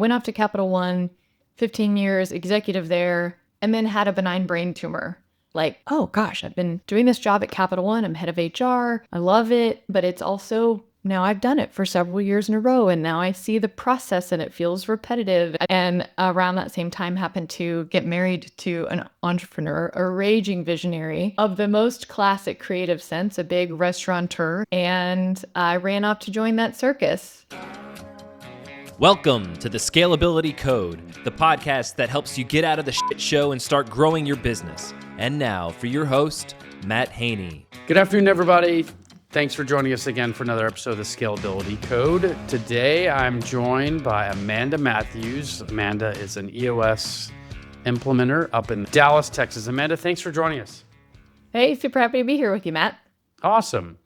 went off to Capital One, 15 years, executive there, and then had a benign brain tumor. Like, oh gosh, I've been doing this job at Capital One. I'm head of HR. I love it, but it's also now I've done it for several years in a row, and now I see the process and it feels repetitive. And around that same time, happened to get married to an entrepreneur, a raging visionary of the most classic creative sense, a big restaurateur. And I ran off to join that circus. Welcome to the Scalability Code, the podcast that helps you get out of the shit show and start growing your business. And now for your host, Matt Haney. Good afternoon, everybody. Thanks for joining us again for another episode of the Scalability Code. Today, I'm joined by Amanda Matthews. Amanda is an EOS implementer up in Dallas, Texas. Amanda, thanks for joining us. Hey, super happy to be here with you, Matt. Awesome.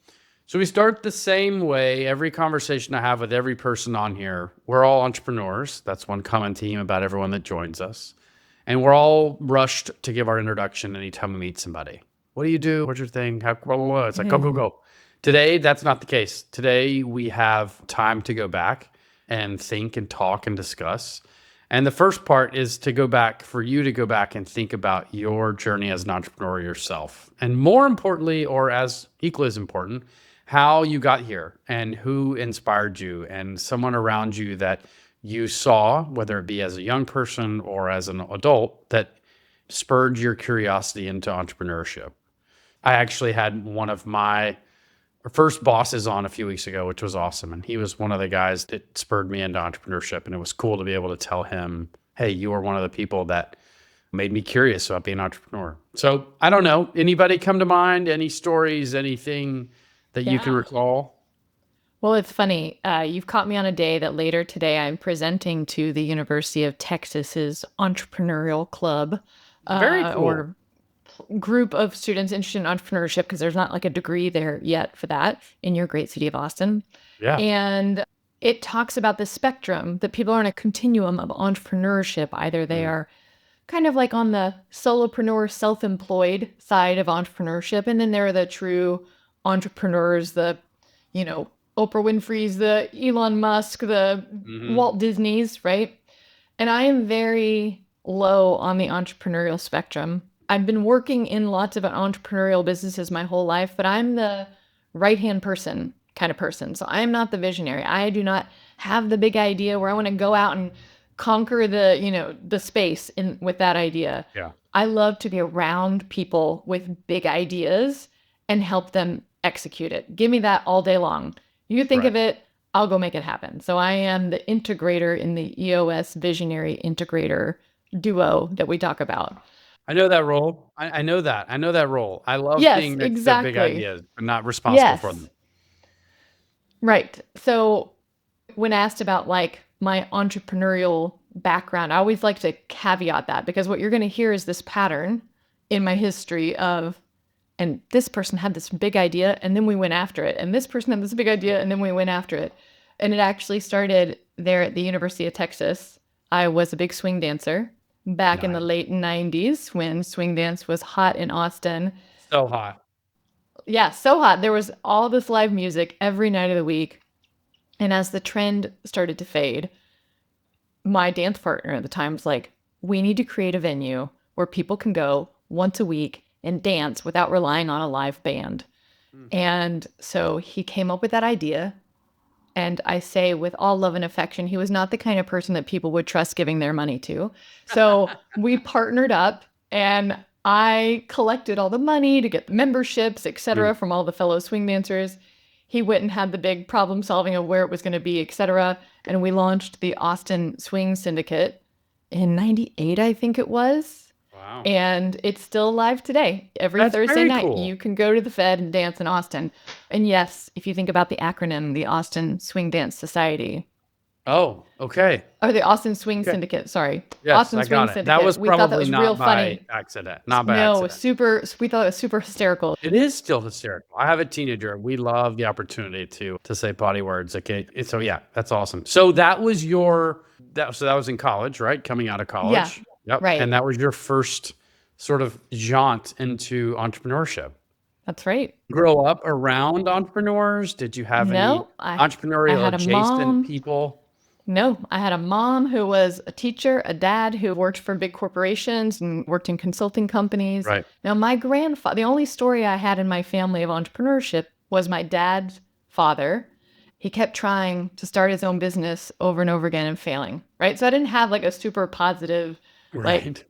So we start the same way. Every conversation I have with every person on here, we're all entrepreneurs. That's one common theme about everyone that joins us. And we're all rushed to give our introduction anytime we meet somebody. What do you do? What's your thing? How, blah, blah, blah. It's like, go. Today, that's not the case. Today, we have time to go back and think and talk and discuss. And the first part is to go back, for you to go back and think about your journey as an entrepreneur yourself. And more importantly, or as equally as important, how you got here and who inspired you and someone around you that you saw, whether it be as a young person or as an adult, that spurred your curiosity into entrepreneurship. I actually had one of my first bosses on a few weeks ago, which was awesome. And he was one of the guys that spurred me into entrepreneurship. And it was cool to be able to tell him, hey, you were one of the people that made me curious about being an entrepreneur. So I don't know, anybody come to mind? Any stories, anything that you can recall? Well, it's funny. You've caught me on a day that later today I'm presenting to the University of Texas's Entrepreneurial Club. Very cool. Or group of students interested in entrepreneurship, because there's not like a degree there yet for that in your great city of Austin. Yeah. And it talks about the spectrum that people are in a continuum of entrepreneurship. Either they are kind of like on the solopreneur, self-employed side of entrepreneurship, and then there are the true entrepreneurs, the, Oprah Winfrey's, the Elon Musk, the Walt Disney's, right? And I am very low on the entrepreneurial spectrum. I've been working in lots of entrepreneurial businesses my whole life, but I'm the right-hand person kind of person. So I'm not the visionary. I do not have the big idea where I want to go out and conquer the space with that idea. Yeah. I love to be around people with big ideas and help them execute it. Give me that all day long. You think of it, I'll go make it happen. So I am the integrator in the EOS visionary integrator duo that we talk about. I know that role. I know that. I know that role. I love being next to big ideas, but not responsible for them. Right. So when asked about like my entrepreneurial background, I always like to caveat that, because what you're going to hear is this pattern in my history of, and this person had this big idea and then we went after it. And this person had this big idea and then we went after it. And it actually started there at the University of Texas. I was a big swing dancer back in the late 90s when swing dance was hot in Austin. So hot. Yeah, so hot. There was all this live music every night of the week. And as the trend started to fade, my dance partner at the time was like, we need to create a venue where people can go once a week and dance without relying on a live band. And so he came up with that idea. And I say with all love and affection, he was not the kind of person that people would trust giving their money to. So we partnered up and I collected all the money to get the memberships, et cetera, from all the fellow swing dancers. He went and had the big problem solving of where it was going to be, et cetera. And we launched the Austin Swing Syndicate in 98, I think it was. Wow. And it's still live today. Every Thursday night, you can go to the Fed and dance in Austin. And yes, if you think about the acronym, the Austin Swing Dance Society. Oh, okay. Or the Austin Swing Syndicate, sorry. Yes, Austin I Swing got it. Syndicate. That was we thought that probably was not real by funny. accident. Not by No, accident. we thought it was super hysterical. It is still hysterical. I have a teenager. We love the opportunity to say potty words. Okay. So yeah, that's awesome. So that was that was in college, right? Coming out of college. Yeah. Yep. Right. And that was your first sort of jaunt into entrepreneurship. That's right. Grow up around entrepreneurs? Did you have any entrepreneurial adjacent people? No, I had a mom who was a teacher, a dad who worked for big corporations and worked in consulting companies. Right. Now, my grandfather, the only story I had in my family of entrepreneurship was my dad's father. He kept trying to start his own business over and over again and failing, right? So I didn't have like a super positive, like Right.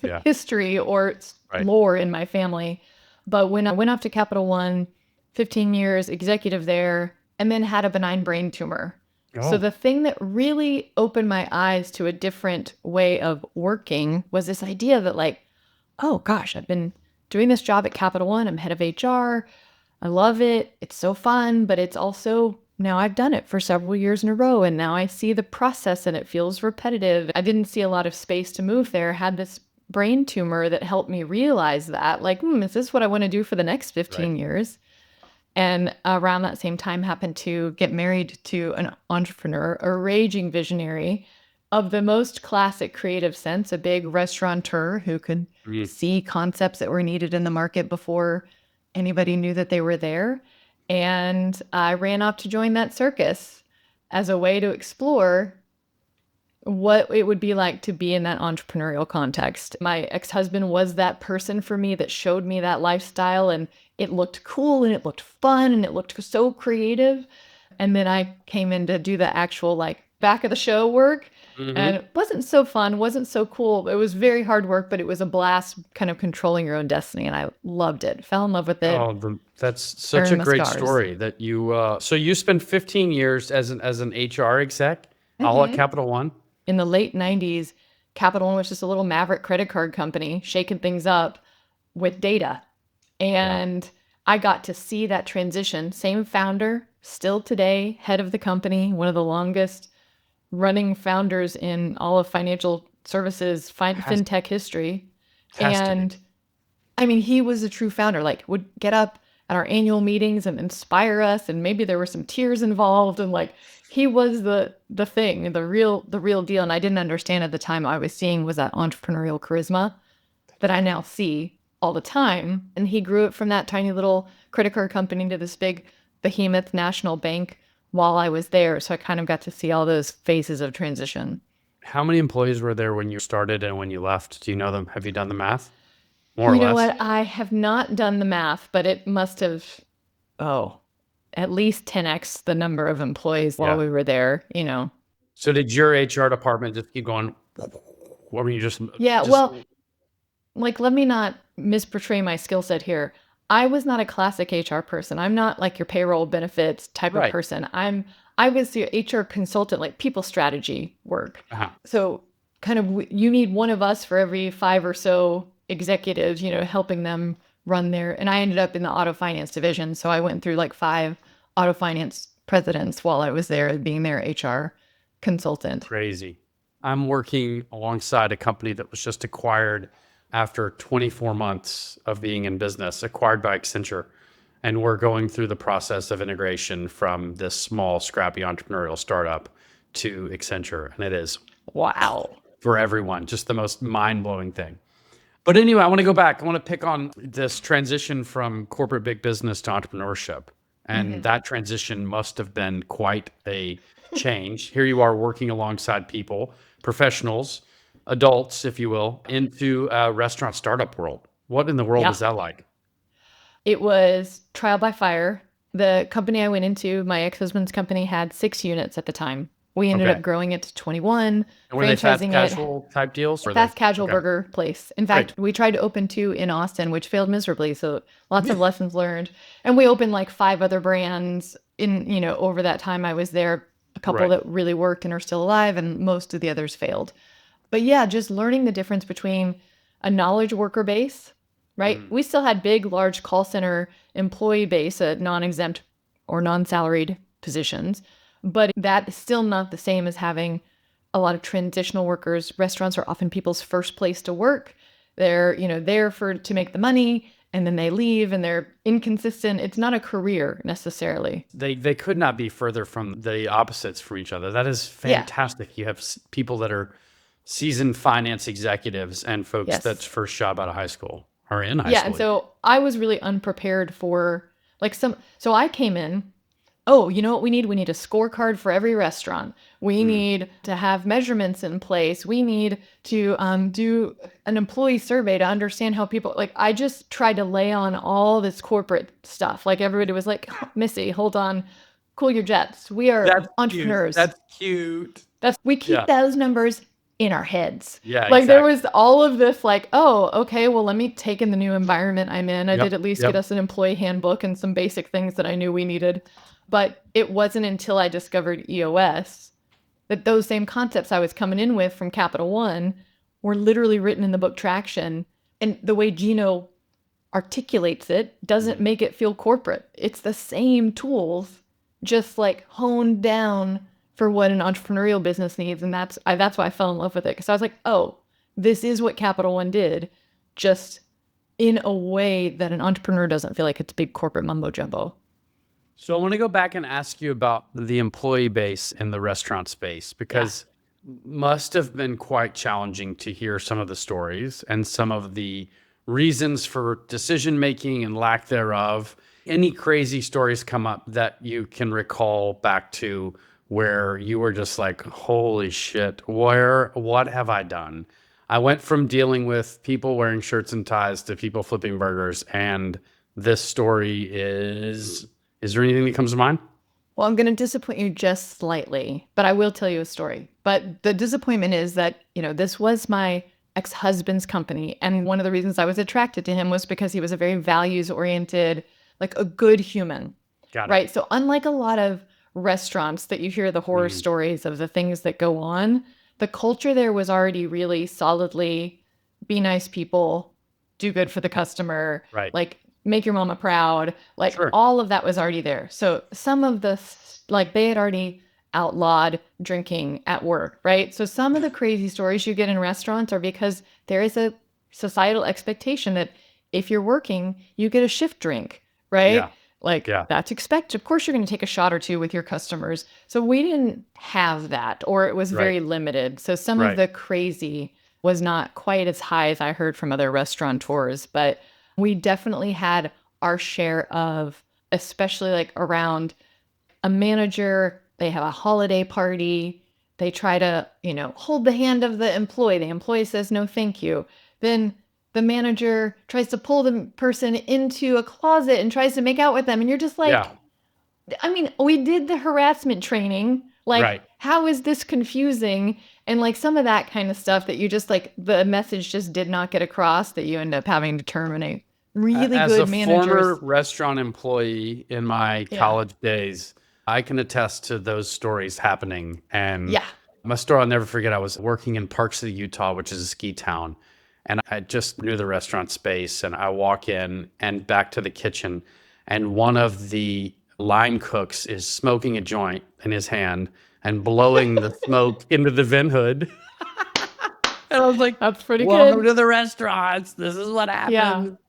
Yeah. history or Right. lore in my family. But when I went off to Capital One, 15 years executive there, and then had a benign brain tumor. So Oh, the thing that really opened my eyes to a different way of working was this idea that like, oh gosh, I've been doing this job at Capital One. I'm head of HR. I love it. It's so fun, but it's also now I've done it for several years in a row and now I see the process and it feels repetitive. I didn't see a lot of space to move there. Had this brain tumor that helped me realize that like, is this what I want to do for the next 15 right. years? And around that same time happened to get married to an entrepreneur, a raging visionary of the most classic creative sense, a big restaurateur who could Mm. see concepts that were needed in the market before anybody knew that they were there. And I ran off to join that circus as a way to explore what it would be like to be in that entrepreneurial context. My ex-husband was that person for me that showed me that lifestyle, and it looked cool and it looked fun and it looked so creative. And then I came in to do the actual like back of the show work. Mhm. And it wasn't so fun, wasn't so cool. It was very hard work, but it was a blast kind of controlling your own destiny. And I loved it, fell in love with it. Oh, that's such a Earned my great scars. story that you. So you spent 15 years as an HR exec, all at Capital One. In the late 90s, Capital One was just a little maverick credit card company shaking things up with data. And I got to see that transition. Same founder, still today, head of the company, one of the longest running founders in all of financial services, fintech history. Has to be. And I mean, he was a true founder, like would get up at our annual meetings and inspire us. And maybe there were some tears involved. And like, he was the thing, the real deal. And I didn't understand at the time. I was seeing was that entrepreneurial charisma that I now see all the time. And he grew it from that tiny little credit card company to this big behemoth national bank while I was there. So I kind of got to see all those phases of transition. How many employees were there when you started and when you left? Do you know them? Have you done the math? More or You know less. what? I have not done the math, but it must have, at least 10x the number of employees while we were there, So did your HR department just keep going? What were you just? Yeah, well, like, let me not misportray my skill set here. I was not a classic HR person. I'm not like your payroll benefits type of Right. person. I was the HR consultant, like people strategy work. Uh-huh. So kind of you need one of us for every 5 or so executives, helping them run their, and I ended up in the auto finance division. So I went through like 5 auto finance presidents while I was there being their HR consultant. Crazy. I'm working alongside a company that was just acquired after 24 months of being in business, acquired by Accenture. And we're going through the process of integration from this small, scrappy entrepreneurial startup to Accenture. And it is, Wow. for everyone, just the most mind-blowing thing. But anyway, I want to go back. I want to pick on this transition from corporate big business to entrepreneurship. And that transition must have been quite a change. Here you are working alongside people, professionals, adults, if you will, into a restaurant startup world. What in the world is that like? It was trial by fire. The company I went into, my ex-husband's company, had 6 units at the time. We ended up growing it to 21. And were they fast franchising casual type deals? Or fast casual burger place. In fact, we tried to open 2 in Austin, which failed miserably. So lots of lessons learned. And we opened like 5 other brands in, over that time I was there. A couple that really worked and are still alive, and most of the others failed. But yeah, just learning the difference between a knowledge worker base, right? We still had big, large call center employee base at non-exempt or non-salaried positions, but that is still not the same as having a lot of transitional workers. Restaurants are often people's first place to work. They're, there to make the money, and then they leave and they're inconsistent. It's not a career necessarily. They could not be further from the opposites from each other. That is fantastic. You have people that are seasoned finance executives and folks that's first job out of high school or in high school. Yeah, and so I was really unprepared for so I came in oh, you know what we need? We need a scorecard for every restaurant. We need to have measurements in place. We need to do an employee survey to understand how people, like, I just tried to lay on all this corporate stuff. Like, everybody was like, Missy, hold on, cool your jets. We are That's cute. entrepreneurs. That's cute. We keep those numbers in our heads. Yeah, like exactly. There was all of this like, oh, okay, well, let me take in the new environment I'm in. I did at least get us an employee handbook and some basic things that I knew we needed. But it wasn't until I discovered EOS that those same concepts I was coming in with from Capital One were literally written in the book Traction. And the way Gino articulates it doesn't make it feel corporate. It's the same tools, just like honed down for what an entrepreneurial business needs. And that's why I fell in love with it. Because I was like, oh, this is what Capital One did, just in a way that an entrepreneur doesn't feel like it's big corporate mumbo jumbo. So I want to go back and ask you about the employee base in the restaurant space, because must have been quite challenging to hear some of the stories and some of the reasons for decision making and lack thereof. Any crazy stories come up that you can recall back to where you were just like, holy shit, what have I done? I went from dealing with people wearing shirts and ties to people flipping burgers, and this story is there anything that comes to mind? Well, I'm going to disappoint you just slightly, but I will tell you a story. But the disappointment is that, this was my ex-husband's company. And one of the reasons I was attracted to him was because he was a very values-oriented, like a good human. Got it. Right? So unlike a lot of restaurants that you hear the horror stories of the things that go on, the culture there was already really solidly be nice people, do good for the customer, Right. like make your mama proud, like all of that was already there. So some of the, like they had already outlawed drinking at work, right? So some of the crazy stories you get in restaurants are because there is a societal expectation that if you're working, you get a shift drink, right? That's expected. Of course, you're going to take a shot or two with your customers. So we didn't have that, or it was very limited. So some of the crazy was not quite as high as I heard from other restaurateurs, but we definitely had our share of, especially like around a manager, they have a holiday party. They try to, hold the hand of the employee. The employee says, no, thank you. Then the manager tries to pull the person into a closet and tries to make out with them. And you're just like, I mean, we did the harassment training. Like, how is this confusing? And like some of that kind of stuff that you just like, the message just did not get across, that you end up having to terminate really good managers. As a former restaurant employee in my college days, I can attest to those stories happening. And my story I'll never forget, I was working in Park City, Utah, which is a ski town. And I just knew the restaurant space, and I walk in and back to the kitchen, and one of the line cooks is smoking a joint in his hand and blowing the smoke into the vent hood. And I was like, that's pretty welcome good. to the restaurants. This is what happens.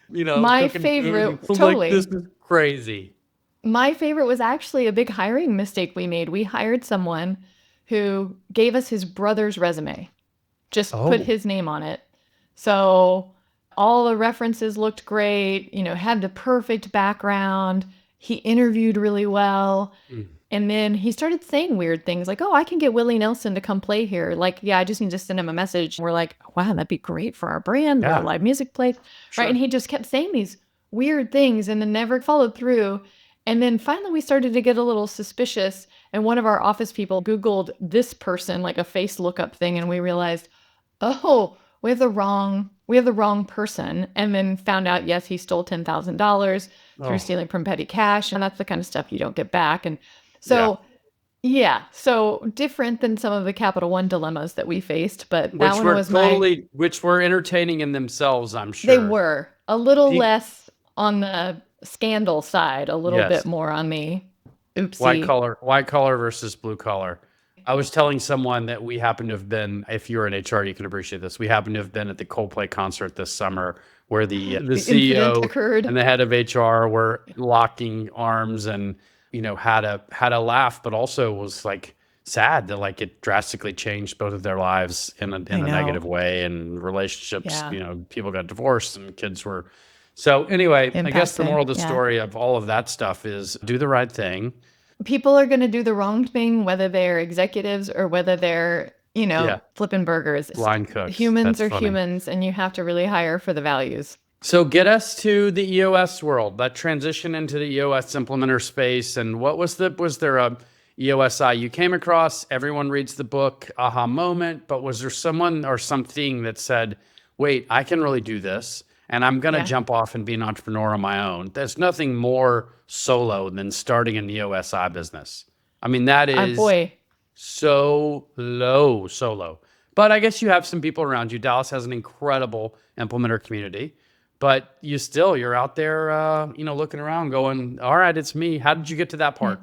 My favorite, totally. Like, this is crazy. My favorite was actually a big hiring mistake we made. We hired someone who gave us his brother's resume, just put his name on it. So all the references looked great, had the perfect background. He interviewed really well. And then he started saying weird things like, oh, I can get Willie Nelson to come play here. Like, I just need to send him a message. We're like, wow, that'd be great for our brand. Our live music place. Right. And he just kept saying these weird things and then never followed through. And then finally we started to get a little suspicious. And one of our office people Googled this person, like a face lookup thing. And we realized, oh, we have the wrong person. And then found out, yes, he stole $10,000 through stealing from petty cash. And that's the kind of stuff you don't get back. And so, so different than some of the Capital One dilemmas that we faced. But that one was which were entertaining in themselves, I'm sure. They were a little less on the scandal side, a little bit more on the oopsie. White collar versus blue collar. I was telling someone that we happen to have been, if you're in HR, you can appreciate this. We happen to have been at the Coldplay concert this summer where the CEO and the head of HR were locking arms and, had a laugh, but also was like sad that like it drastically changed both of their lives in a negative way, and relationships, people got divorced and kids were So anyway, I guess the impacting. moral of the Yeah. story of all of that stuff is do the right thing. People are going to do the wrong thing, whether they're executives or whether they're, Yeah. flipping burgers. Line cooks. Humans That's are funny. humans, and you have to really hire for the values. So get us to the EOS world, that transition into the EOS implementer space. And what was there a EOSI you came across? Everyone reads the book, aha moment, but was there someone or something that said, wait, I can really do this and I'm going to Yeah. jump off and be an entrepreneur on my own? There's nothing more solo than starting an EOSI business. I mean, that is Boy, so low. But I guess you have some people around you. Dallas has an incredible implementer community, but you're out there, looking around going, all right, it's me. How did you get to that part?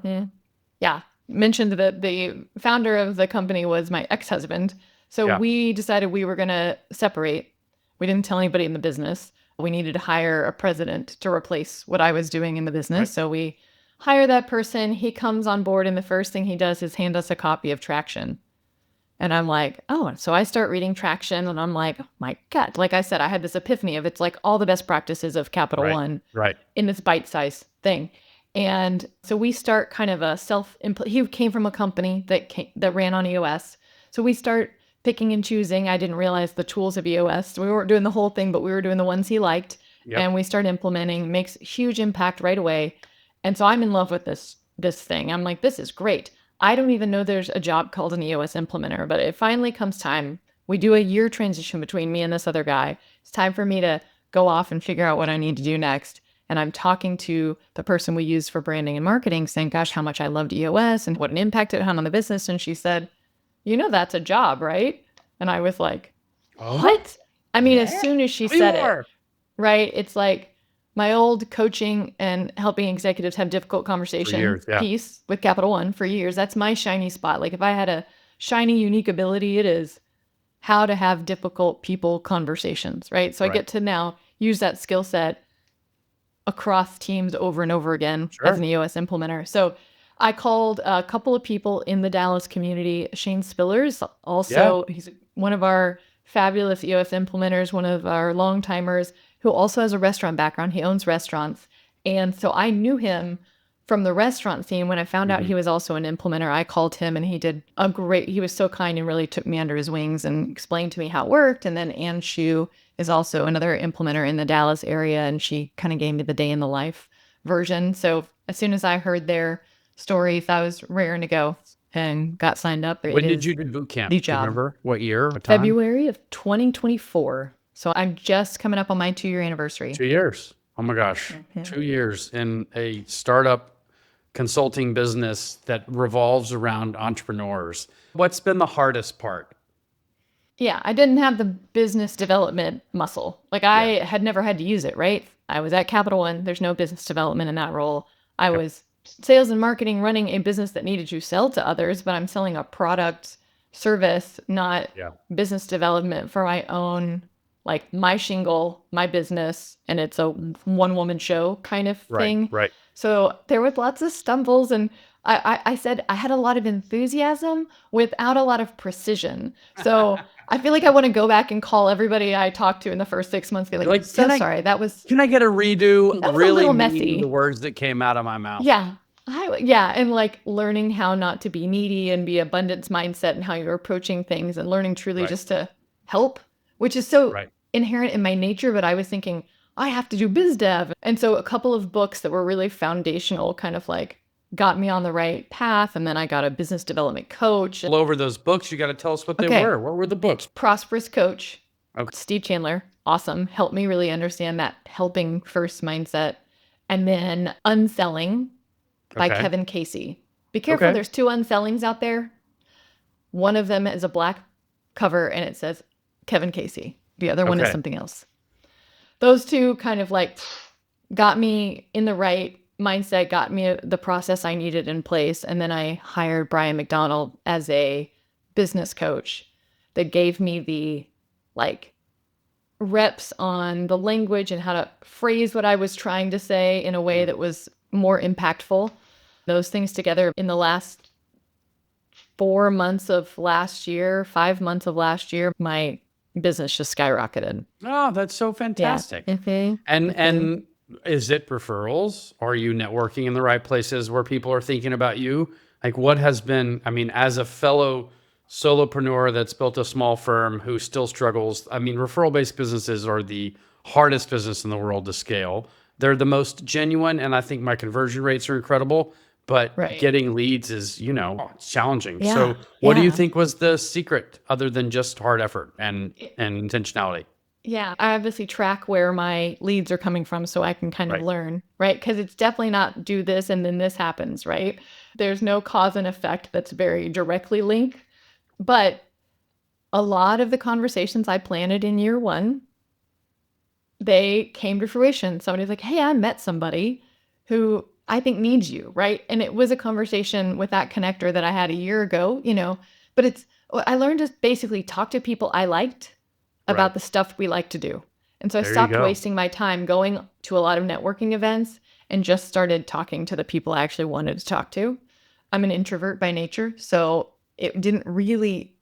yeah. Mentioned that the founder of the company was my ex-husband. So Yeah. we decided we were going to separate. We didn't tell anybody in the business. We needed to hire a president to replace what I was doing in the business. Right. So we hire that person. He comes on board, and the first thing he does is hand us a copy of Traction. And I'm like, oh, so I start reading Traction, and I'm like, oh my God. Like I said, I had this epiphany of it's like all the best practices of Capital One Right. in this bite-sized thing. And so we start kind of a he came from a company that ran on EOS. So we start picking and choosing. I didn't realize the tools of EOS. We weren't doing the whole thing, but we were doing the ones he liked. Yep. And we start implementing, makes huge impact right away. And so I'm in love with this thing. I'm like, this is great. I don't even know there's a job called an EOS implementer, but it finally comes time. We do a year transition between me and this other guy. It's time for me to go off and figure out what I need to do next. And I'm talking to the person we use for branding and marketing, saying, gosh, how much I loved EOS and what an impact it had on the business. And she said, that's a job, right? And I was like, what? I mean, as soon as she said it, right? It's like my old coaching and helping executives have difficult conversation piece with Capital One for years. That's my shiny spot. Like if I had a shiny, unique ability, it is how to have difficult people conversations, right? So I get to now use that skill set across teams over and over again as an EOS implementer. So I called a couple of people in the Dallas community. Shane Spillers, also, he's one of our fabulous EOS implementers, one of our long timers who also has a restaurant background. He owns restaurants. And so I knew him from the restaurant scene. When I found out he was also an implementer, I called him and he was so kind and really took me under his wings and explained to me how it worked. And then Ann Shu is also another implementer in the Dallas area, and she kind of gave me the day in the life version. So as soon as I heard their stories, I was raring to go and got signed up. When did you do boot camp? The Do you job. remember what year? What time? February of 2024. So I'm just coming up on my 2-year anniversary. 2 years. Oh my gosh. 2 years in a startup consulting business that revolves around entrepreneurs. What's been the hardest part? Yeah, I didn't have the business development muscle. Like I had never had to use it, right? I was at Capital One. There's no business development in that role. I was sales and marketing, running a business that needed to sell to others, but I'm selling a product, service, not business development for my own, like my shingle, my business, and it's a one-woman show kind of thing. Right. So there was lots of stumbles, and I said I had a lot of enthusiasm without a lot of precision. So I feel like I want to go back and call everybody I talked to in the first 6 months, be like sorry, that was... Can I get a redo? That was Really a little mean messy. The words that came out of my mouth. Yeah. And like learning how not to be needy and be abundance mindset and how you're approaching things and learning truly just to help, which is so inherent in my nature. But I was thinking, I have to do biz dev. And so a couple of books that were really foundational kind of like got me on the right path. And then I got a business development coach. All over those books, you got to tell us what they were. What were the books? Prosperous Coach. Steve Chandler. Awesome. Helped me really understand that helping first mindset. And then Unselling by Kevin Casey. Be careful. There's 2 unsellings out there. One of them is a black cover and it says Kevin Casey. The other one is something else. Those 2 kind of like got me in the right mindset, got me the process I needed in place. And then I hired Brian McDonald as a business coach that gave me the like reps on the language and how to phrase what I was trying to say in a way that was more impactful. Those things together in the last 4 months of last year, 5 months of last year, my business just skyrocketed. Oh, that's so fantastic. And is it referrals? Are you networking in the right places where people are thinking about you? Like what has been, I mean, as a fellow solopreneur that's built a small firm who still struggles, I mean, referral-based businesses are the hardest business in the world to scale. They're the most genuine, and I think my conversion rates are incredible, but getting leads is, it's challenging. So what do you think was the secret other than just hard effort and intentionality? Yeah, I obviously track where my leads are coming from so I can kind of learn, right? Because it's definitely not do this and then this happens, right? There's no cause and effect that's very directly linked. But a lot of the conversations I planted in year one, they came to fruition. Somebody's like, hey, I met somebody who I think needs you, right? And it was a conversation with that connector that I had a year ago, but I learned to basically talk to people I liked about the stuff we like to do. And so I stopped wasting my time going to a lot of networking events and just started talking to the people I actually wanted to talk to. I'm an introvert by nature, so it didn't really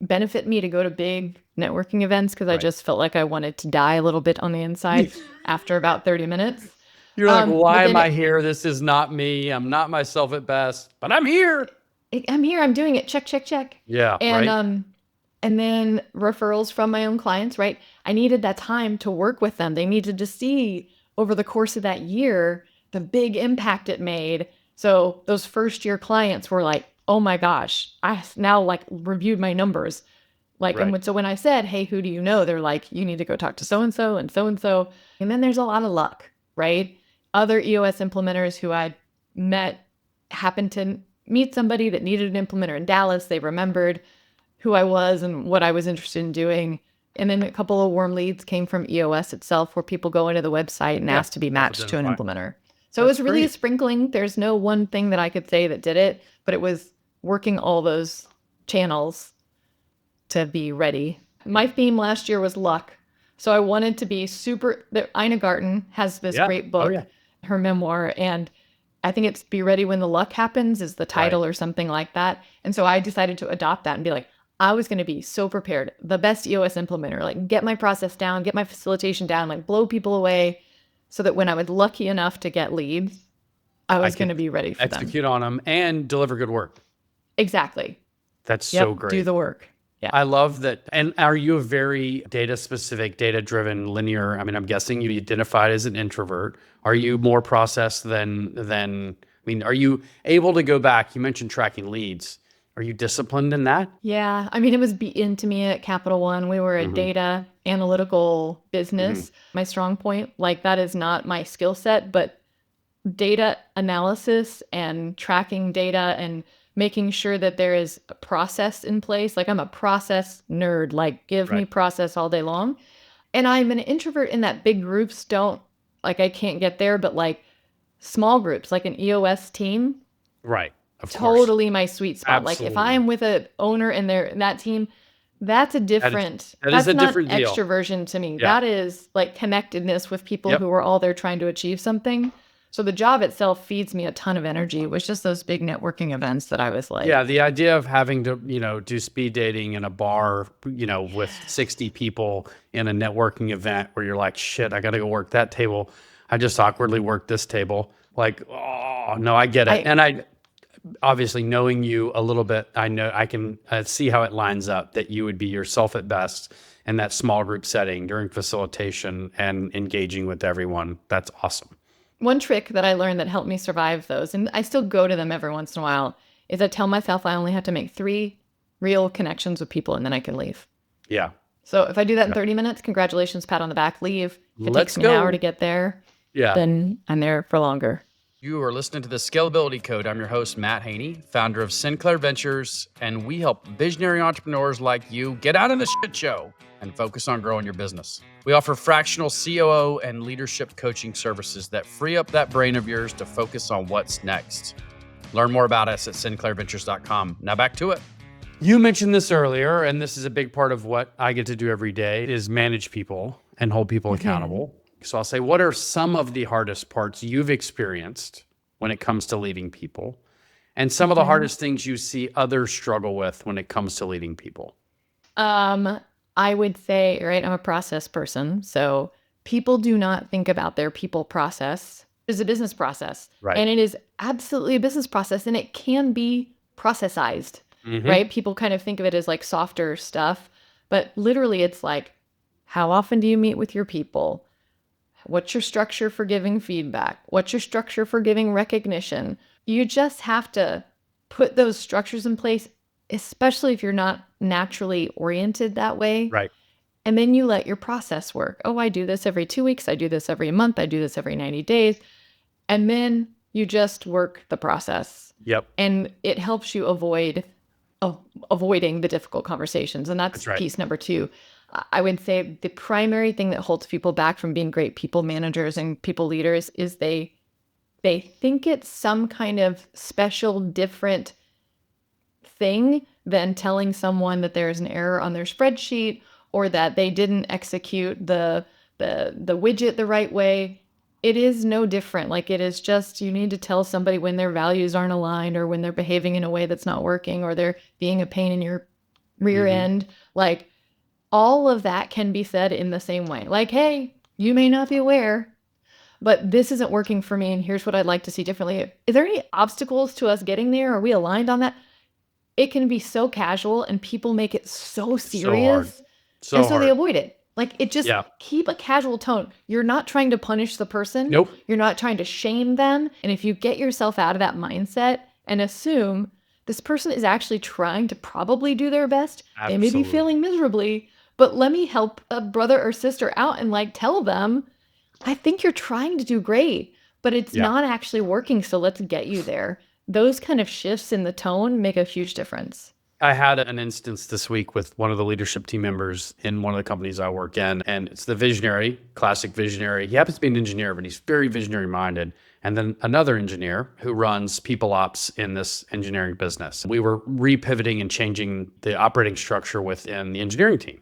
benefit me to go to big networking events because I just felt like I wanted to die a little bit on the inside after about 30 minutes. You're like, why am I here? This is not me. I'm not myself at best, but I'm here. I'm here. I'm doing it. Check, check, check. Yeah. And then referrals from my own clients, right? I needed that time to work with them. They needed to see over the course of that year the big impact it made. So those first year clients were like, oh my gosh, I now reviewed my numbers. And so when I said, hey, who do you know? They're like, you need to go talk to so-and-so and so-and-so. And then there's a lot of luck, right? Other EOS implementers who I met happened to meet somebody that needed an implementer in Dallas. They remembered who I was and what I was interested in doing. And then a couple of warm leads came from EOS itself where people go into the website and ask to be matched to an implementer. So it was really a sprinkling. There's no one thing that I could say that did it, but it was working all those channels to be ready. My theme last year was luck. So I wanted to be Ina Garten has this great book, her memoir, and I think it's Be Ready When the Luck Happens is the title or something like that. And so I decided to adopt that and be like, I was going to be so prepared, the best EOS implementer, get my process down, get my facilitation down, blow people away so that when I was lucky enough to get leads, I was going to be ready for them. Execute on them and deliver good work. Exactly. That's so great. Do the work. Yeah. I love that. And are you a very data specific, data driven, linear? I mean, I'm guessing you identified as an introvert. Are you more process than, are you able to go back? You mentioned tracking leads. Are you disciplined in that? Yeah. It was beaten to me at Capital One. We were a data analytical business. My strong point, that is not my skill set, but data analysis and tracking data and making sure that there is a process in place. I'm a process nerd, give me process all day long. And I'm an introvert in that big groups I can't get there, but small groups, an EOS team. Right. Of totally my sweet spot. Absolutely. If I'm with an owner and that team, that's a different, that's not different deal. Extroversion to me. Yeah. That is connectedness with people who are all there trying to achieve something. So the job itself feeds me a ton of energy. It was just those big networking events that I was like. Yeah, the idea of having to, do speed dating in a bar, with 60 people in a networking event where you're like, shit, I got to go work that table. I just awkwardly worked this table. Oh, no, I get it. And I obviously knowing you a little bit, I know I can see how it lines up that you would be yourself at best in that small group setting during facilitation and engaging with everyone. That's awesome. One trick that I learned that helped me survive those, and I still go to them every once in a while, is I tell myself I only have to make 3 real connections with people and then I can leave. Yeah. So if I do that in 30 minutes, congratulations, pat on the back, leave. If it takes me an hour to get there, then I'm there for longer. You are listening to the Scalability Code. I'm your host, Matt Haney, founder of Sinclair Ventures, and we help visionary entrepreneurs like you get out of the shit show and focus on growing your business. We offer fractional COO and leadership coaching services that free up that brain of yours to focus on what's next. Learn more about us at sinclairventures.com. Now back to it. You mentioned this earlier, and this is a big part of what I get to do every day is manage people and hold people accountable. So I'll say, what are some of the hardest parts you've experienced when it comes to leading people? And some of the hardest things you see others struggle with when it comes to leading people? I would say, right, I'm a process person. So people do not think about their people process as a business process. Right. And it is absolutely a business process, and it can be processized, right? People kind of think of it as like softer stuff, but literally it's like, how often do you meet with your people? What's your structure for giving feedback? What's your structure for giving recognition? You just have to put those structures in place, especially if you're not naturally oriented that way. Right. And then you let your process work. Oh, I do this every 2 weeks. I do this every month. I do this every 90 days. And then you just work the process. Yep. And it helps you avoiding the difficult conversations. And that's right. piece number 2. I would say the primary thing that holds people back from being great people managers and people leaders is they think it's some kind of special, different thing than telling someone that there's an error on their spreadsheet or that they didn't execute the widget the right way. It is no different. Like, it is just, you need to tell somebody when their values aren't aligned or when they're behaving in a way that's not working or they're being a pain in your rear end. Like, all of that can be said in the same way. Like, hey, you may not be aware, but this isn't working for me, and here's what I'd like to see differently. Is there any obstacles to us getting there? Are we aligned on that? It can be so casual, and people make it so serious. So and so hard. they avoid it. Like, it just keep a casual tone. You're not trying to punish the person. Nope. You're not trying to shame them. And if you get yourself out of that mindset and assume this person is actually trying to probably do their best, they may be failing miserably, but let me help a brother or sister out and like tell them, I think you're trying to do great, but it's not actually working. So let's get you there. Those kind of shifts in the tone make a huge difference. I had an instance this week with one of the leadership team members in one of the companies I work in, and it's the visionary, classic visionary. He happens to be an engineer, but he's very visionary minded. And then another engineer who runs people ops in this engineering business. We were repivoting and changing the operating structure within the engineering team.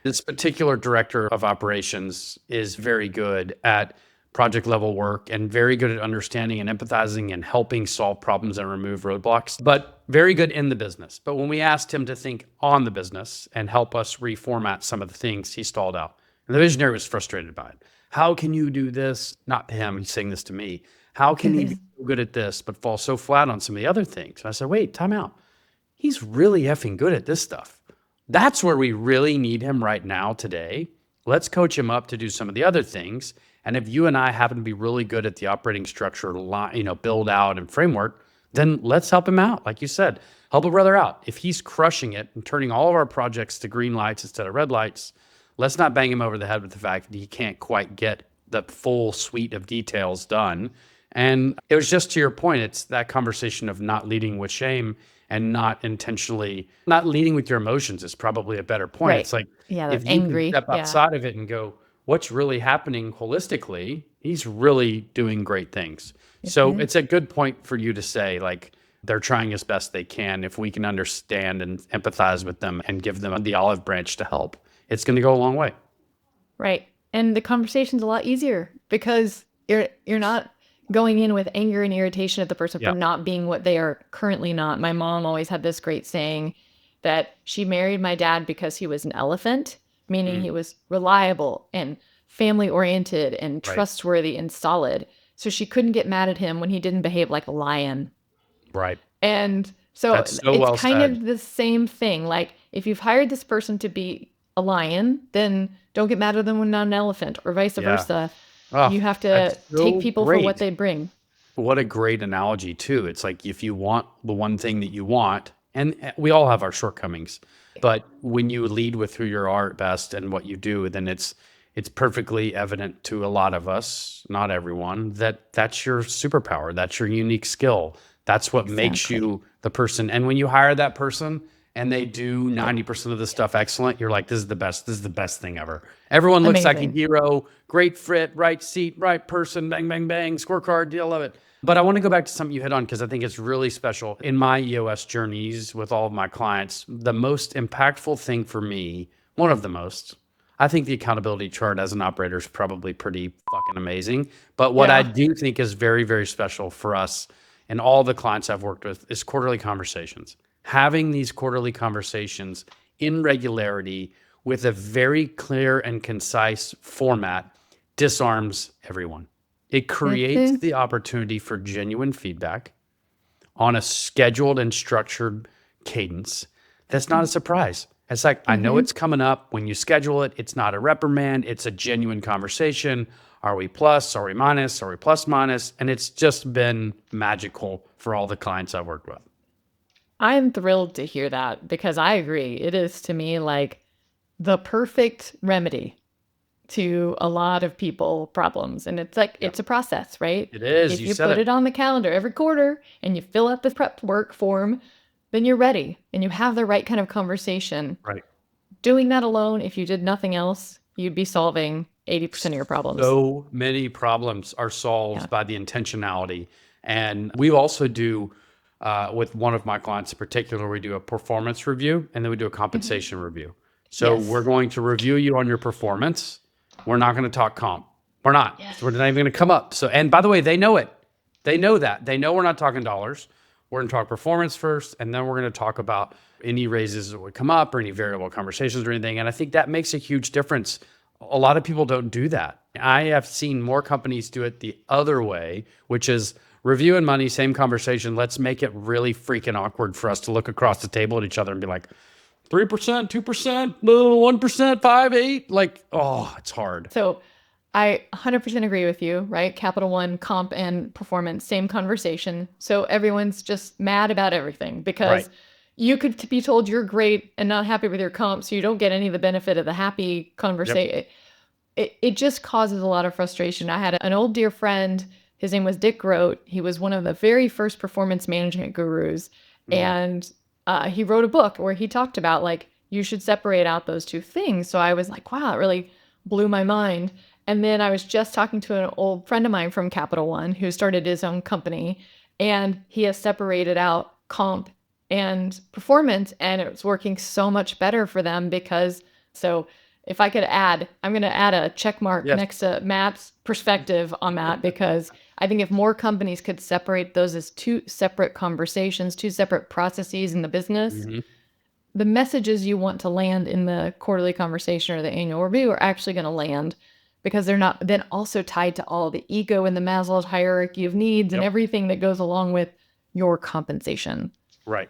This particular director of operations is very good at project level work and very good at understanding and empathizing and helping solve problems and remove roadblocks, but very good in the business. But when we asked him to think on the business and help us reformat some of the things, he stalled out. And the visionary was frustrated by it. How can you do this? Not to him, he's saying this to me. How can he be so good at this, but fall so flat on some of the other things? And I said, wait, time out. He's really effing good at this stuff. That's where we really need him right now today. Let's coach him up to do some of the other things. And if you and I happen to be really good at the operating structure, build out and framework, then let's help him out. Like you said, help a brother out. If he's crushing it and turning all of our projects to green lights instead of red lights, let's not bang him over the head with the fact that he can't quite get the full suite of details done. And it was just to your point, it's that conversation of not leading with shame and not leading with your emotions is probably a better point. Right. It's like, if you angry, step outside of it and go, what's really happening holistically, he's really doing great things. So it's a good point for you to say, like, they're trying as best they can. If we can understand and empathize with them and give them the olive branch to help, it's going to go a long way. Right. And the conversation's a lot easier because you're not going in with anger and irritation at the person for not being what they are currently not. My mom always had this great saying that she married my dad because he was an elephant, meaning he was reliable and family oriented and trustworthy and solid. So she couldn't get mad at him when he didn't behave like a lion. Right. And so it's kind of the same thing. Like, if you've hired this person to be a lion, then don't get mad at them when not an elephant, or vice versa. Oh, you have to take people for what they bring. What a great analogy too. It's like, if you want the one thing that you want, and we all have our shortcomings, but when you lead with who you are at best and what you do, then it's perfectly evident to a lot of us, not everyone, that that's your superpower. That's your unique skill. That's what makes you the person. And when you hire that person and they do 90% of the stuff excellent, you're like, this is the best. This is the best thing ever. Everyone looks like a hero. Great fit, right seat, right person, bang, bang, bang, scorecard, deal, love it. But I want to go back to something you hit on because I think it's really special. In my EOS journeys with all of my clients, the most impactful thing for me, one of the most, I think the accountability chart as an operator is probably pretty fucking amazing. But what I do think is very, very special for us and all the clients I've worked with is quarterly conversations. Having these quarterly conversations in regularity with a very clear and concise format disarms everyone. It creates the opportunity for genuine feedback on a scheduled and structured cadence. That's not a surprise. It's like, I know it's coming up. When you schedule it, it's not a reprimand. It's a genuine conversation. Are we plus? Are we minus? Are we plus minus? And it's just been magical for all the clients I've worked with. I'm thrilled to hear that because I agree. It is to me like the perfect remedy to a lot of people problems. And it's like, it's a process, right? It is. If You you said put it. it on the calendar every quarter and you fill out the prep work form, then you're ready and you have the right kind of conversation. Right. Doing that alone, if you did nothing else, you'd be solving 80% of your problems. So many problems are solved by the intentionality. And we also do, with one of my clients in particular, we do a performance review and then we do a compensation review. So we're going to review you on your performance. We're not going to talk comp. We're not. We're not even going to come up. So, and by the way, they know it. They know that. They know we're not talking dollars. We're going to talk performance first, and then we're going to talk about any raises that would come up or any variable conversations or anything. And I think that makes a huge difference. A lot of people don't do that. I have seen more companies do it the other way, which is review and money, same conversation. Let's make it really freaking awkward for us to look across the table at each other and be like, 3%, 2%, 1%, 5, 8. Like, oh, it's hard. So I 100% agree with you, right? Capital One, comp and performance, same conversation. So everyone's just mad about everything because you could be told you're great and not happy with your comp, so you don't get any of the benefit of the happy conversation. It just causes a lot of frustration. I had an old dear friend. His name was Dick Grote. He was one of the very first performance management gurus. And he wrote a book where he talked about like, you should separate out those two things. So I was like, wow, it really blew my mind. And then I was just talking to an old friend of mine from Capital One who started his own company, and he has separated out comp and performance, and it's working so much better for them because, so if I could add, I'm going to add a check mark next to Matt's perspective on that, because I think if more companies could separate those as two separate conversations, two separate processes in the business, the messages you want to land in the quarterly conversation or the annual review are actually going to land, because they're not then also tied to all the ego and the Maslow's hierarchy of needs and everything that goes along with your compensation. Right.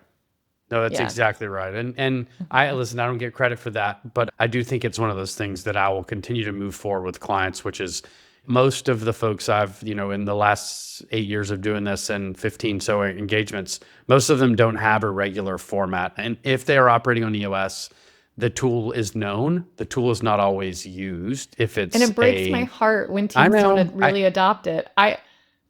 No, that's exactly right. And I listen, I don't get credit for that, but I do think it's one of those things that I will continue to move forward with clients, which is most of the folks I've, in the last 8 years of doing this and 15 so engagements, most of them don't have a regular format. And if they are operating on EOS, the tool is known. The tool is not always used. If it's and it breaks my heart when teams don't really adopt it.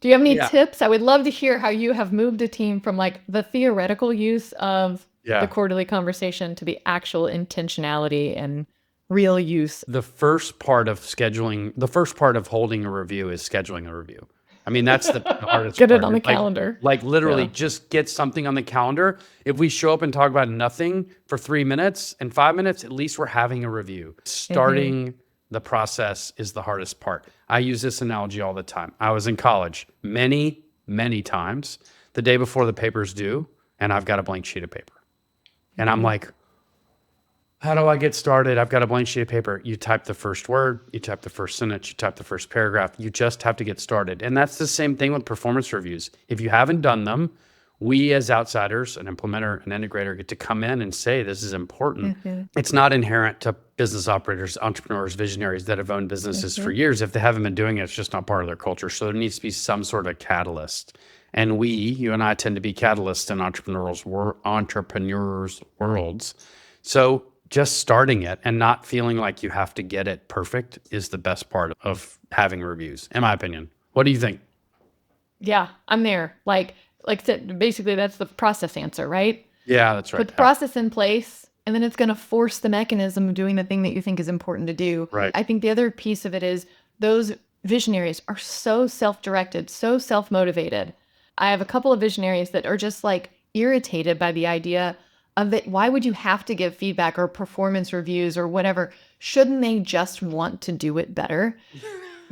Do you have any tips? I would love to hear how you have moved a team from like the theoretical use of the quarterly conversation to the actual intentionality and real use. The first part of scheduling, the first part of holding a review is scheduling a review. I mean, that's the hardest Get part. it on the calendar. Like literally just get something on the calendar. If we show up and talk about nothing for 3 minutes and 5 minutes, at least we're having a review. Starting the process is the hardest part. I use this analogy all the time. I was in college many, many times the day before the paper's due, and I've got a blank sheet of paper. And I'm like, how do I get started? I've got a blank sheet of paper. You type the first word, you type the first sentence, you type the first paragraph. You just have to get started. And that's the same thing with performance reviews. If you haven't done them, we as outsiders, an implementer, an integrator, get to come in and say, this is important. It's not inherent to business operators, entrepreneurs, visionaries that have owned businesses for years. If they haven't been doing it, it's just not part of their culture. So there needs to be some sort of catalyst. And you and I tend to be catalysts in entrepreneurs' worlds. So just starting it and not feeling like you have to get it perfect is the best part of having reviews, in my opinion. What do you think? Yeah, I'm there. Like I said, basically that's the process answer, right? Yeah, that's right. Put the process in place, and then it's going to force the mechanism of doing the thing that you think is important to do. Right. I think the other piece of it is those visionaries are so self-directed, so self-motivated. I have a couple of visionaries that are just like irritated by the idea of it. Why would you have to give feedback or performance reviews or whatever? Shouldn't they just want to do it better?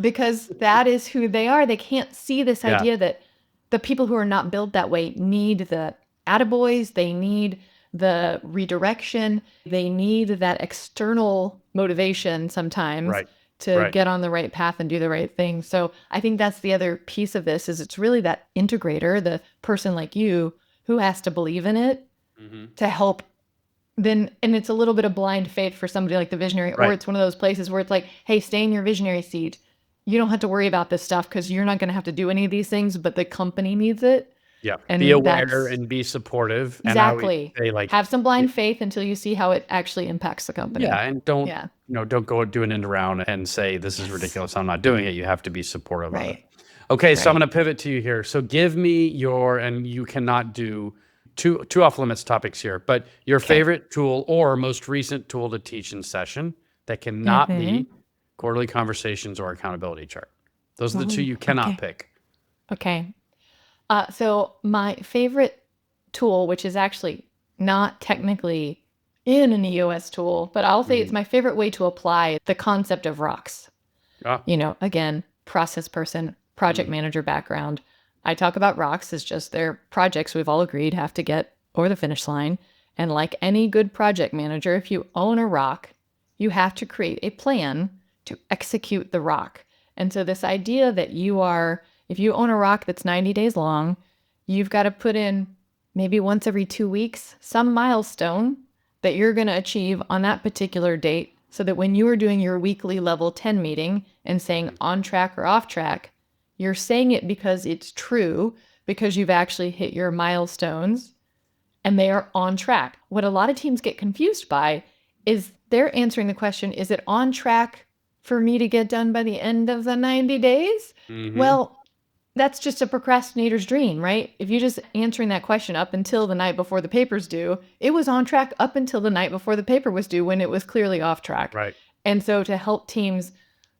Because that is who they are. They can't see this idea that the people who are not built that way need the attaboys. They need the redirection. They need that external motivation sometimes Right. to Right. get on the right path and do the right thing. So I think that's the other piece of this is it's really that integrator, the person like you who has to believe in it to help then, and it's a little bit of blind faith for somebody like the visionary, or Right. it's one of those places where it's like, hey, stay in your visionary seat. You don't have to worry about this stuff because you're not going to have to do any of these things, but the company needs it. Yeah. And Be aware that's and be supportive. And I always exactly. say, like, Have some blind faith until you see how it actually impacts the company. yeah, and don't Yeah. don't go do an end around and say this is ridiculous, I'm not doing it. You have to be supportive of it. Right. Okay, so I'm Right. going to pivot to you here. So give me your, and you cannot do two off limits topics here, but your favorite tool or most recent tool to teach in session that cannot be quarterly conversations or accountability chart. Those are the two you cannot pick. Okay. So my favorite tool, which is actually not technically in an EOS tool, but I'll say it's my favorite way to apply the concept of rocks. Ah, Again, process person, project manager background. I talk about rocks as just their projects we've all agreed have to get over the finish line. And like any good project manager, if you own a rock, you have to create a plan to execute the rock. And so this idea that if you own a rock that's 90 days long, you've got to put in maybe once every 2 weeks some milestone that you're going to achieve on that particular date so that when you are doing your weekly level 10 meeting and saying on track or off track, you're saying it because it's true, because you've actually hit your milestones and they are on track. What a lot of teams get confused by is they're answering the question, is it on track for me to get done by the end of the 90 days? Well, that's just a procrastinator's dream, right? If you're just answering that question up until the night before the paper's due, it was on track up until the night before the paper was due when it was clearly off track. right. And so to help teams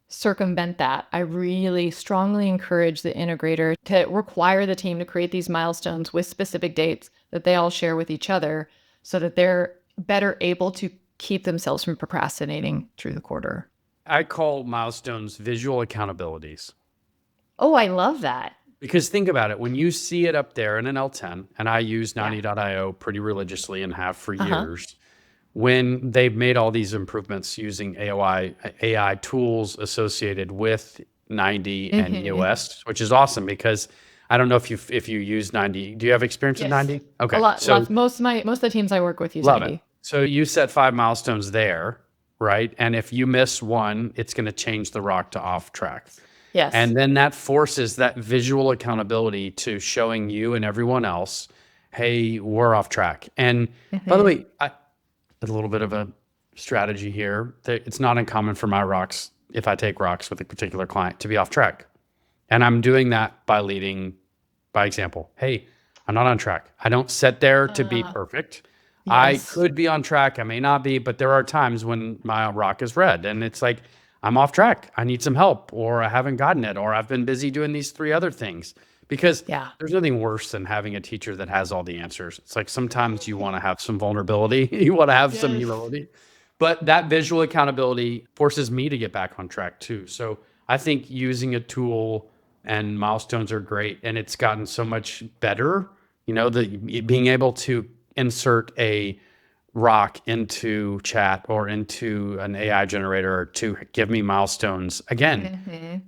circumvent that, I really strongly encourage the integrator to require the team to create these milestones with specific dates that they all share with each other so that they're better able to keep themselves from procrastinating through the quarter. I call milestones visual accountabilities. Oh, I love that. Because think about it, when you see it up there in an L10, and I use 90.io pretty religiously and have for years, when they've made all these improvements using AI tools associated with 90 and EOS, which is awesome because I don't know if you use 90. Do you have experience with 90? Okay. A lot. So Most of the teams I work with use love 90. it. So you set 5 milestones there, right? And if you miss one, it's going to change the rock to off track. Yes. And then that forces that visual accountability to showing you and everyone else, hey, we're off track. And by the way, a little bit of a strategy here. It's not uncommon for my rocks, if I take rocks with a particular client, to be off track. And I'm doing that by leading by example. Hey, I'm not on track. I don't sit there to be perfect. I could be on track. I may not be, but there are times when my rock is red and it's like, I'm off track. I need some help, or I haven't gotten it, or I've been busy doing these 3 other things. Because there's nothing worse than having a teacher that has all the answers. It's like sometimes you want to have some vulnerability. You want to have some humility. But that visual accountability forces me to get back on track too. So I think using a tool and milestones are great. And it's gotten so much better, being able to insert a rock into chat or into an AI generator to give me milestones. Again,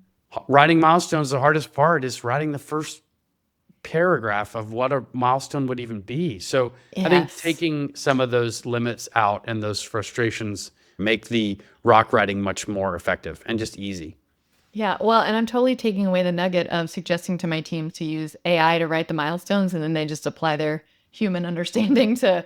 writing milestones, the hardest part is writing the first paragraph of what a milestone would even be. So I think taking some of those limits out and those frustrations make the rock writing much more effective and just easy. Yeah, well, and I'm totally taking away the nugget of suggesting to my team to use AI to write the milestones and then they just apply their human understanding to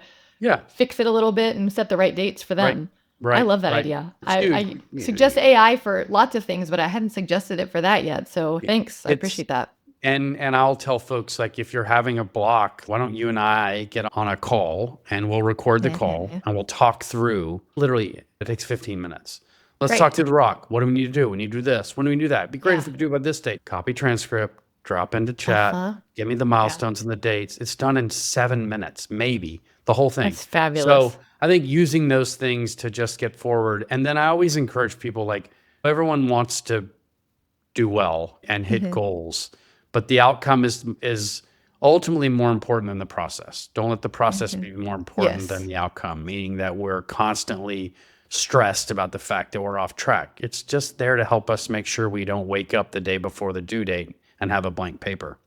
fix it a little bit and set the right dates for them. Right. I love that idea. I suggest AI for lots of things, but I hadn't suggested it for that yet. So thanks. I appreciate that. And I'll tell folks, like, if you're having a block, why don't you and I get on a call and we'll record the call and we'll talk through. Literally, it takes 15 minutes. Let's talk through the rock. What do we need to do? We need to do this. When do we do that? It'd be great if we could do it by this date. Copy transcript, drop into chat, give me the milestones and the dates. It's done in 7 minutes, maybe the whole thing. That's fabulous. So I think using those things to just get forward. And then I always encourage people, like, everyone wants to do well and hit goals, but the outcome is ultimately more important than the process. Don't let the process be more important Yes. than the outcome, meaning that we're constantly stressed about the fact that we're off track. It's just there to help us make sure we don't wake up the day before the due date and have a blank paper.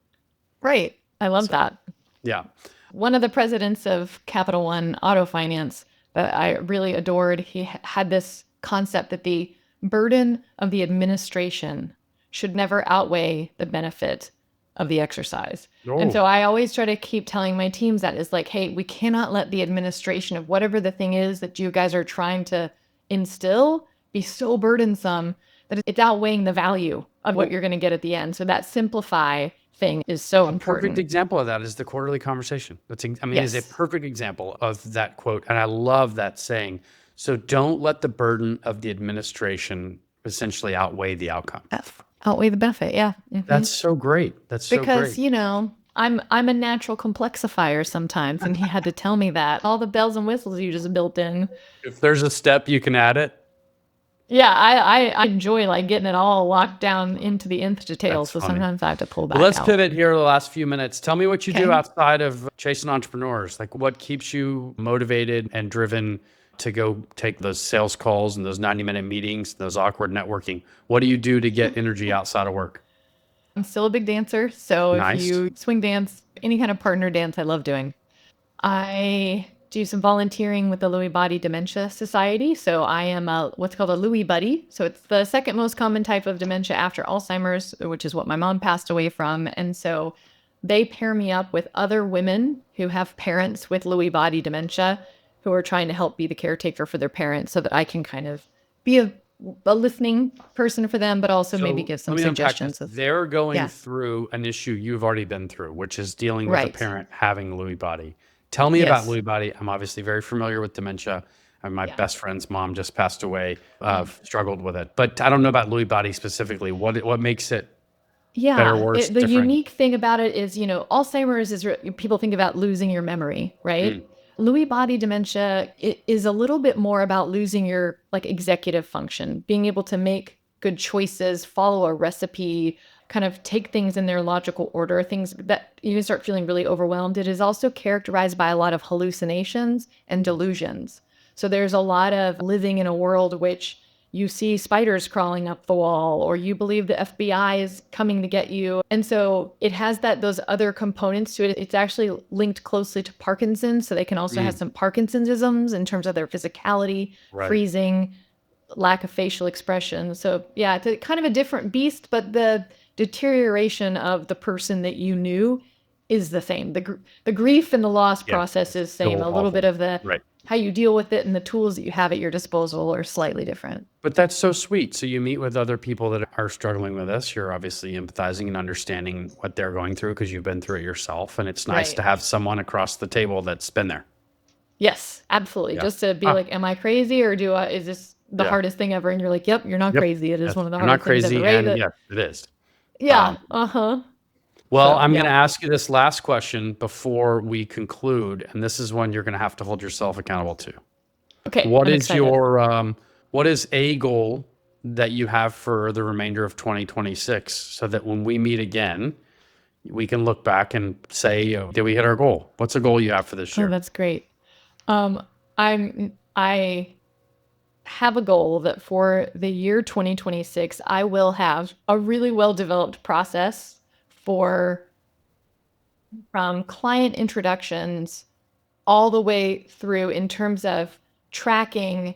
Right. I love that. Yeah. One of the presidents of Capital One Auto Finance that I really adored, he had this concept that the burden of the administration should never outweigh the benefit of the exercise. And so I always try to keep telling my teams that is like, hey, we cannot let the administration of whatever the thing is that you guys are trying to instill be so burdensome that it's outweighing the value of what you're going to get at the end. So that simplify thing is so important. Perfect example of that is the quarterly conversation. Is a Yes. perfect example of that quote. And I love that saying. So don't let the burden of the administration essentially outweigh the outcome. Outweigh the benefit. Yeah. Mhm. That's so great. That's so Because, great. I'm a natural complexifier sometimes, and he had to tell me that. All the bells and whistles you just built in. If there's a step you can add it. Yeah, I enjoy like getting it all locked down into the nth detail. That's So funny. sometimes I have to pull back Well, let's out. pivot here the last few minutes. Tell me what you do Okay. outside of chasing entrepreneurs. Like what keeps you motivated and driven to go take those sales calls and those 90-minute meetings, those awkward networking? What do you do to get energy outside of work? I'm still a big dancer. So Nice. if you swing dance, any kind of partner dance, I love doing. I do some volunteering with the Lewy Body Dementia Society. So I am what's called a Lewy buddy. So it's the second most common type of dementia after Alzheimer's, which is what my mom passed away from. And so they pair me up with other women who have parents with Lewy body dementia who are trying to help be the caretaker for their parents so that I can kind of be a listening person for them, but also maybe give some let me unpack suggestions. this. They're going Yeah. through an issue you've already been through, which is dealing with a Right. parent having Lewy body. Tell me about Yes. Lewy body. I'm obviously very familiar with dementia. And my Yeah. best friend's mom just passed away, struggled with it. But I don't know about Lewy body specifically. What makes it Yeah, better, worse, the different? unique thing about it is, Alzheimer's is people think about losing your memory, right? Lewy body dementia is a little bit more about losing your like executive function, being able to make good choices, follow a recipe, kind of take things in their logical order, things that you can start feeling really overwhelmed. It is also characterized by a lot of hallucinations and delusions. So there's a lot of living in a world which you see spiders crawling up the wall, or you believe the FBI is coming to get you. And so it has those other components to it. It's actually linked closely to Parkinson's. So they can also have some Parkinsonisms in terms of their physicality, Right. freezing, lack of facial expression. So yeah, it's kind of a different beast, but the deterioration of the person that you knew is the same. The grief and the loss process is same. Still A little bit awful. of the Right. how you deal with it and the tools that you have at your disposal are slightly different. But that's so sweet. So you meet with other people that are struggling with this. You're obviously empathizing and understanding what they're going through because you've been through it yourself. And it's nice Right. to have someone across the table that's been there. Yes, absolutely. Just to be like, am I crazy, or is this the hardest thing ever? And you're like, yep, you're not crazy. It is one of the You're not hardest things crazy. ever. Right? And yes, it is. Yeah. Uh-huh. Well, So, I'm going yeah. to ask you this last question before we conclude. And this is one you're going to have to hold yourself accountable to. Okay. What I'm is excited. what is a goal that you have for the remainder of 2026 so that when we meet again, we can look back and say, did we hit our goal? What's a goal you have for this Oh, year? that's great. I have a goal that for the year 2026, I will have a really well-developed process from client introductions all the way through in terms of tracking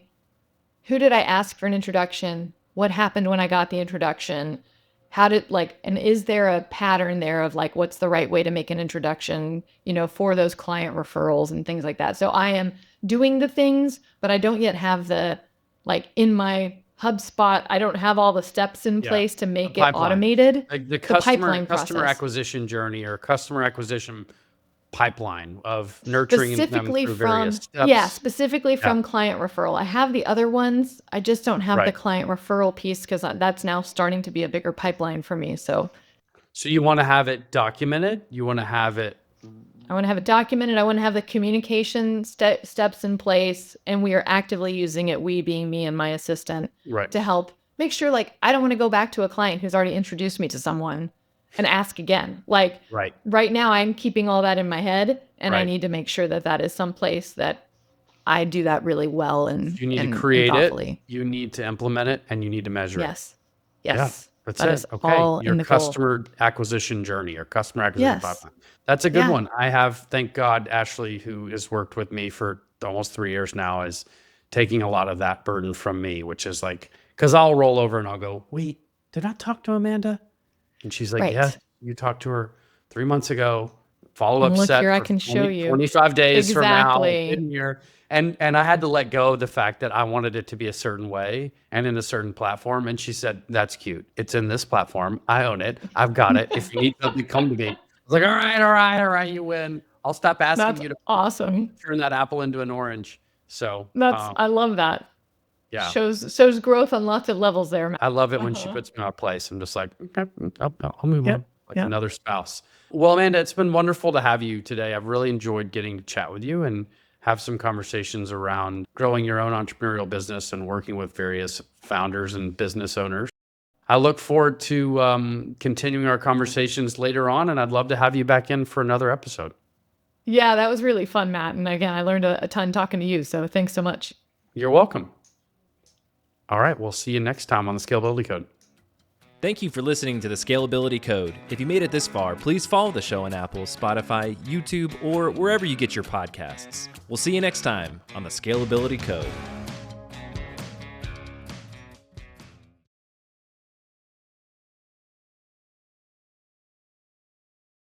who did I ask for an introduction? What happened when I got the introduction? And is there a pattern there of like, what's the right way to make an introduction, for those client referrals and things like that. So I am doing the things, but I don't yet have in my HubSpot, I don't have all the steps in place to make it pipeline. automated. Like the pipeline customer process. acquisition journey or customer acquisition pipeline of nurturing them Specifically through from various steps. specifically from client referral. I have the other ones. I just don't have the client referral piece because that's now starting to be a bigger pipeline for me. So you want to have it documented. You want to have it. I want to have it documented. I want to have the communication steps in place, and we are actively using it. We being me and my assistant Right. to help make sure. Like, I don't want to go back to a client who's already introduced me to someone and ask again. Like Right. right now, I'm keeping all that in my head, and I Right. need to make sure that that is someplace that I do that really well and You need to and create it, thoughtfully. you need to implement it, and you need to measure it. Yes. Yeah, Yes. that's That it. is Okay. all Your in the goal. customer acquisition journey or customer acquisition Yes. pipeline. That's a good Yeah. one. I have, thank God, Ashley, who has worked with me for almost 3 years now, is taking a lot of that burden from me, which is like, because I'll roll over and I'll go, wait, did I talk to Amanda? And she's like, Right. yeah, you talked to her 3 months ago. Follow And up look set here, I for can show you. 25 days from now. Exactly. In here. And I had to let go of the fact that I wanted it to be a certain way and in a certain platform. And she said, that's cute. It's in this platform. I own it. I've got it. If you need something, come to me. I was like, all right, you win. I'll stop asking That's you to awesome. turn that apple into an orange. So I love that. yeah, Shows growth on lots of levels there, Matt. I love it when she puts me in my place. I'm just like, okay, I'll move on. Like another spouse. Well, Amanda, it's been wonderful to have you today. I've really enjoyed getting to chat with you and have some conversations around growing your own entrepreneurial business and working with various founders and business owners. I look forward to continuing our conversations later on, and I'd love to have you back in for another episode. Yeah, that was really fun, Matt. And again, I learned a ton talking to you. So thanks so much. You're welcome. All right, we'll see you next time on the Scalability Code. Thank you for listening to the Scalability Code. If you made it this far, please follow the show on Apple, Spotify, YouTube, or wherever you get your podcasts. We'll see you next time on the Scalability Code.